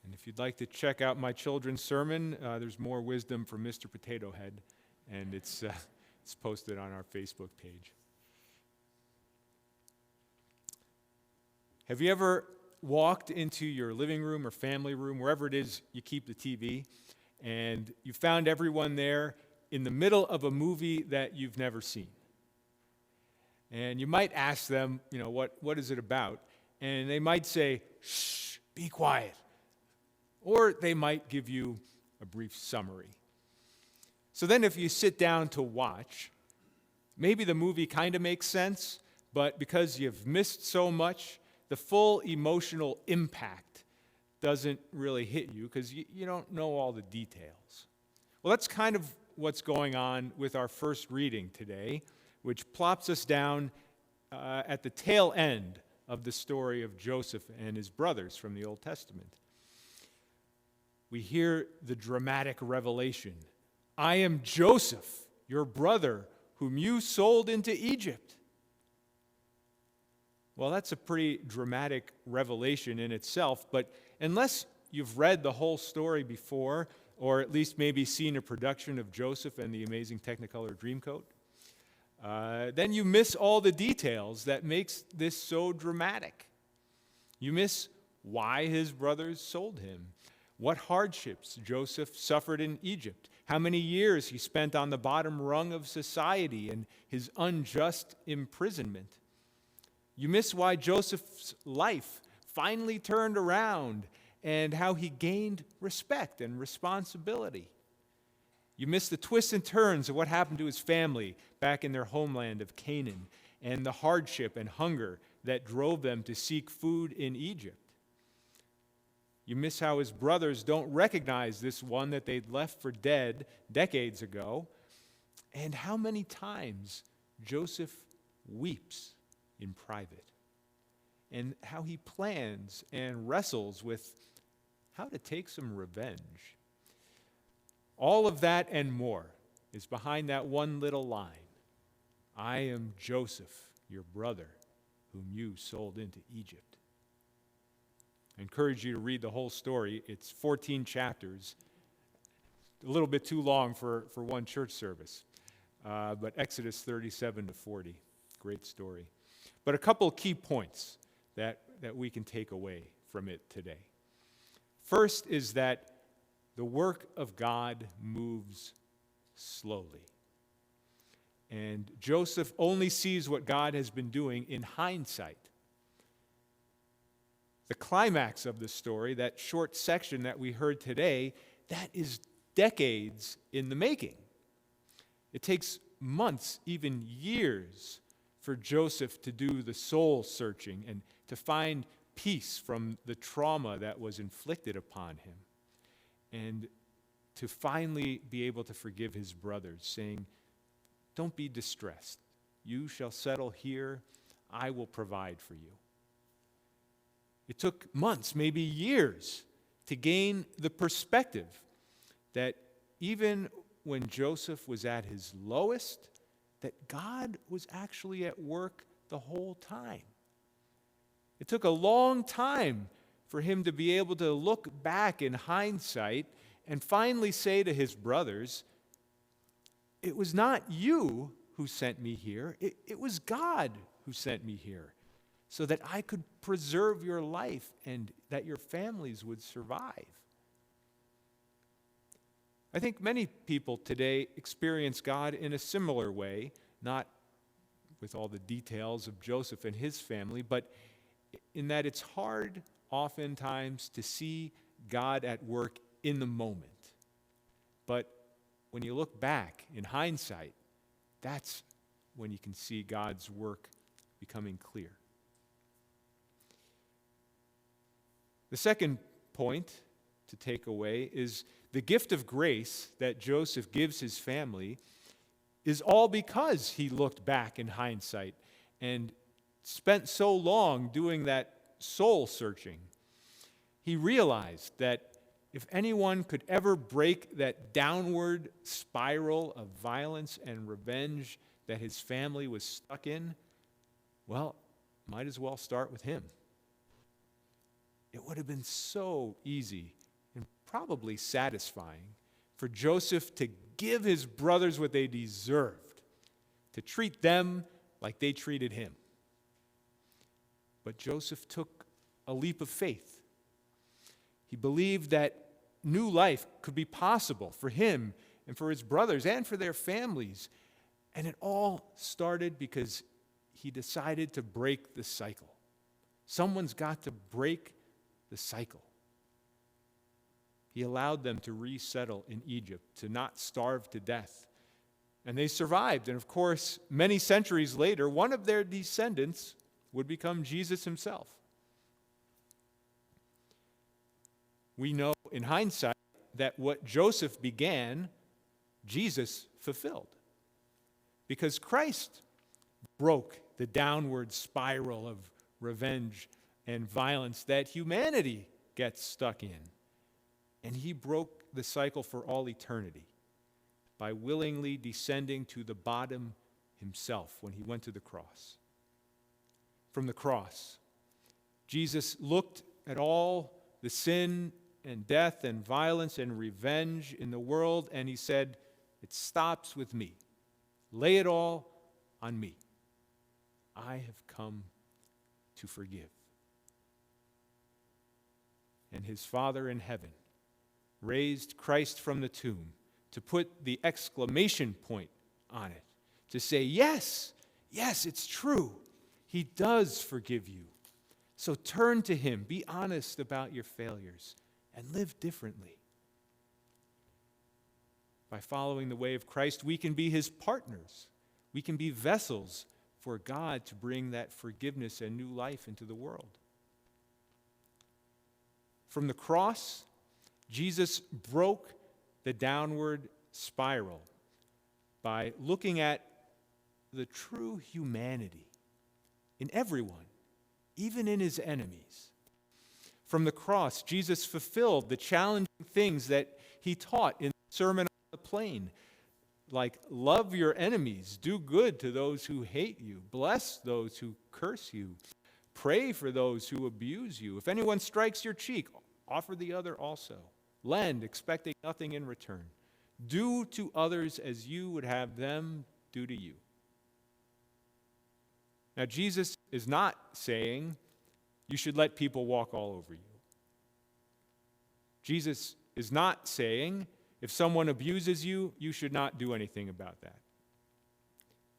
And if you'd like to check out my children's sermon, there's more wisdom from Mr. Potato Head, and it's posted on our Facebook page. Have you ever walked into your living room or family room, wherever it is you keep the TV, and you found everyone there in the middle of a movie that you've never seen? And you might ask them, what is it about? And they might say, shh, be quiet. Or they might give you a brief summary. So then if you sit down to watch, maybe the movie kind of makes sense, but because you've missed so much, the full emotional impact doesn't really hit you because you don't know all the details. Well, that's kind of what's going on with our first reading today, which plops us down at the tail end of the story of Joseph and his brothers from the Old Testament. We hear the dramatic revelation. I am Joseph, your brother, whom you sold into Egypt. Well, that's a pretty dramatic revelation in itself, but unless you've read the whole story before, or at least maybe seen a production of Joseph and the Amazing Technicolor Dreamcoat, then you miss all the details that makes this so dramatic. You miss why his brothers sold him, what hardships Joseph suffered in Egypt, how many years he spent on the bottom rung of society, and his unjust imprisonment. You miss why Joseph's life finally turned around and how he gained respect and responsibility. You miss the twists and turns of what happened to his family back in their homeland of Canaan and the hardship and hunger that drove them to seek food in Egypt. You miss how his brothers don't recognize this one that they'd left for dead decades ago, and how many times Joseph weeps in private, and how he plans and wrestles with how to take some revenge. All of that and more is behind that one little line. I am Joseph, your brother, whom you sold into Egypt. I encourage you to read the whole story. It's 14 chapters, a little bit too long for one church service, but Exodus 37 to 40, great story. But a couple key points that we can take away from it today. First is that the work of God moves slowly. And Joseph only sees what God has been doing in hindsight. The climax of the story, that short section that we heard today, that is decades in the making. It takes months, even years, for Joseph to do the soul searching and to find peace from the trauma that was inflicted upon him, and to finally be able to forgive his brothers, saying, don't be distressed. You shall settle here. I will provide for you. It took months, maybe years, to gain the perspective that even when Joseph was at his lowest, that God was actually at work the whole time. It took a long time for him to be able to look back in hindsight and finally say to his brothers, it was not you who sent me here, it was God who sent me here, so that I could preserve your life and that your families would survive. I think many people today experience God in a similar way, not with all the details of Joseph and his family, but in that it's hard oftentimes to see God at work in the moment. But when you look back in hindsight, that's when you can see God's work becoming clear. The second point to take away is the gift of grace that Joseph gives his family is all because he looked back in hindsight and spent so long doing that soul searching. He realized that if anyone could ever break that downward spiral of violence and revenge that his family was stuck in, well, might as well start with him. It would have been so easy probably satisfying for Joseph to give his brothers what they deserved, to treat them like they treated him. But Joseph took a leap of faith. He believed that new life could be possible for him and for his brothers and for their families. And it all started because he decided to break the cycle. Someone's got to break the cycle. He allowed them to resettle in Egypt, to not starve to death. And they survived. And of course, many centuries later, one of their descendants would become Jesus himself. We know in hindsight that what Joseph began, Jesus fulfilled. Because Christ broke the downward spiral of revenge and violence that humanity gets stuck in. And he broke the cycle for all eternity by willingly descending to the bottom himself when he went to the cross. From the cross, Jesus looked at all the sin and death and violence and revenge in the world, and he said, "It stops with me. Lay it all on me. I have come to forgive." And his Father in heaven raised Christ from the tomb to put the exclamation point on it, to say, yes, it's true. He does forgive you. So turn to him, be honest about your failures, and live differently. By following the way of Christ, we can be his partners. We can be vessels for God to bring that forgiveness and new life into the world. From the cross, Jesus broke the downward spiral by looking at the true humanity in everyone, even in his enemies. From the cross, Jesus fulfilled the challenging things that he taught in the Sermon on the Plain, like love your enemies, do good to those who hate you, bless those who curse you, pray for those who abuse you. If anyone strikes your cheek, offer the other also. Lend, expecting nothing in return. Do to others as you would have them do to you. Now, Jesus is not saying you should let people walk all over you. Jesus is not saying if someone abuses you, you should not do anything about that.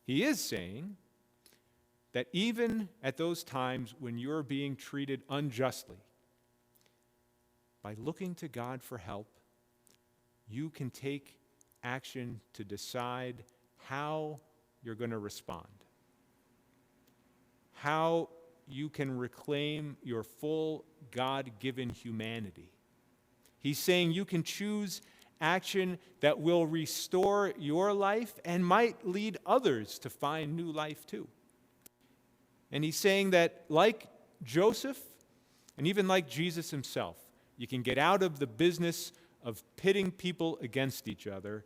He is saying that even at those times when you're being treated unjustly, by looking to God for help, you can take action to decide how you're going to respond, how you can reclaim your full God-given humanity. He's saying you can choose action that will restore your life and might lead others to find new life too. And he's saying that like Joseph, and even like Jesus himself, you can get out of the business of pitting people against each other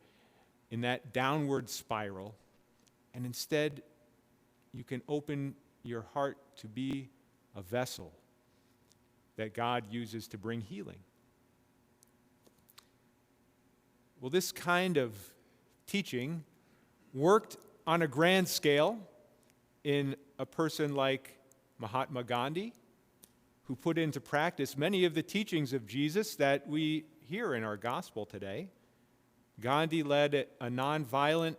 in that downward spiral, and instead you can open your heart to be a vessel that God uses to bring healing. Well, this kind of teaching worked on a grand scale in a person like Mahatma Gandhi, who put into practice many of the teachings of Jesus that we hear in our gospel today. Gandhi led a nonviolent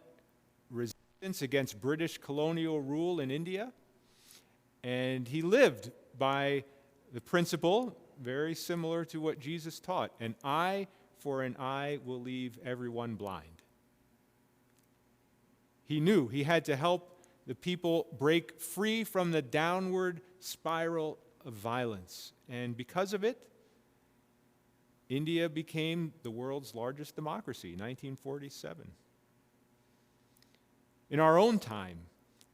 resistance against British colonial rule in India, and he lived by the principle very similar to what Jesus taught: an eye for an eye will leave everyone blind. He knew he had to help the people break free from the downward spiral of violence. And because of it, India became the world's largest democracy, 1947. In our own time,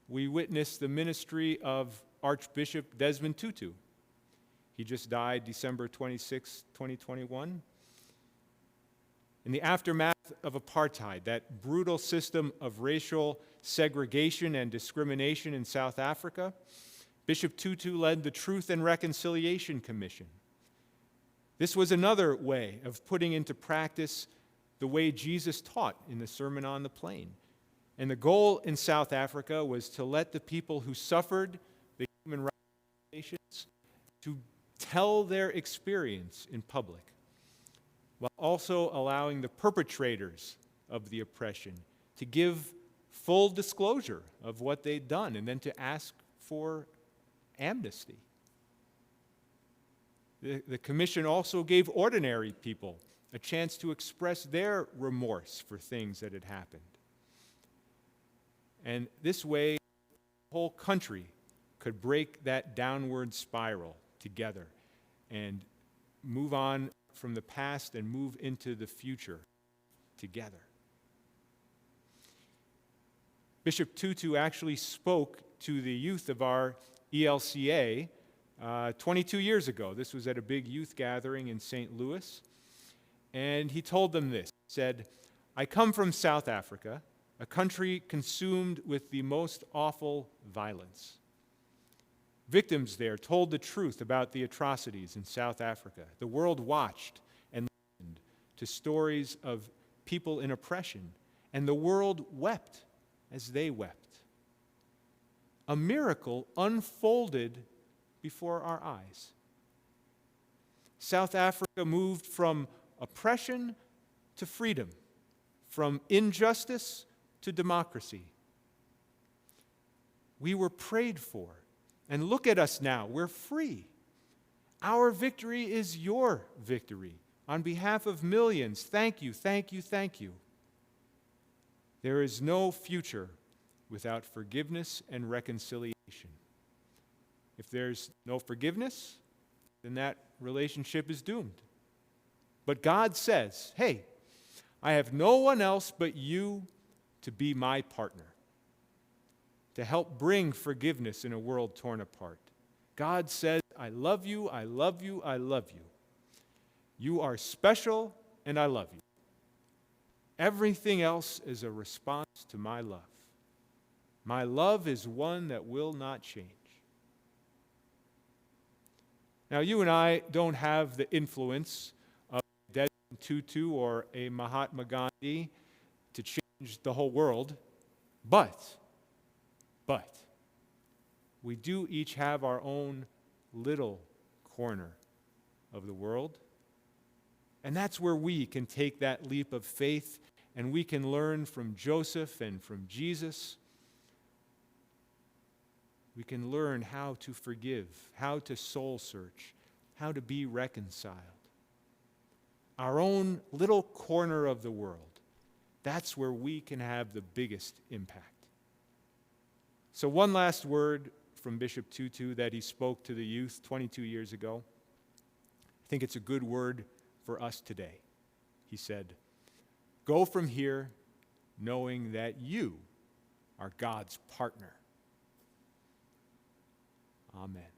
we witnessed the ministry of Archbishop Desmond Tutu. He just died December 26, 2021. In the aftermath of apartheid, that brutal system of racial segregation and discrimination in South Africa, Bishop Tutu led the Truth and Reconciliation Commission. This was another way of putting into practice the way Jesus taught in the Sermon on the Plain. And the goal in South Africa was to let the people who suffered the human rights violations to tell their experience in public, while also allowing the perpetrators of the oppression to give full disclosure of what they'd done and then to ask for amnesty. The commission also gave ordinary people a chance to express their remorse for things that had happened. And this way, the whole country could break that downward spiral together and move on from the past and move into the future together. Bishop Tutu actually spoke to the youth of our ELCA 22 years ago. This was at a big youth gathering in St. Louis. And he told them this. He said, "I come from South Africa, a country consumed with the most awful violence. Victims there told the truth about the atrocities in South Africa. The world watched and listened to stories of people in oppression, and the world wept as they wept. A miracle unfolded before our eyes. South Africa moved from oppression to freedom, from injustice to democracy. We were prayed for, and look at us now, we're free. Our victory is your victory. On behalf of millions, thank you, thank you, thank you. There is no future without forgiveness and reconciliation. If there's no forgiveness, then that relationship is doomed. But God says, hey, I have no one else but you to be my partner, to help bring forgiveness in a world torn apart. God says, I love you, I love you, I love you. You are special, and I love you. Everything else is a response to my love. My love is one that will not change." Now, you and I don't have the influence of Desmond Tutu or a Mahatma Gandhi to change the whole world, but we do each have our own little corner of the world, and that's where we can take that leap of faith, and we can learn from Joseph and from Jesus. We can learn how to forgive, how to soul search, how to be reconciled. Our own little corner of the world, that's where we can have the biggest impact. So one last word from Bishop Tutu that he spoke to the youth 22 years ago. I think it's a good word for us today. He said, "Go from here knowing that you are God's partner." Amen.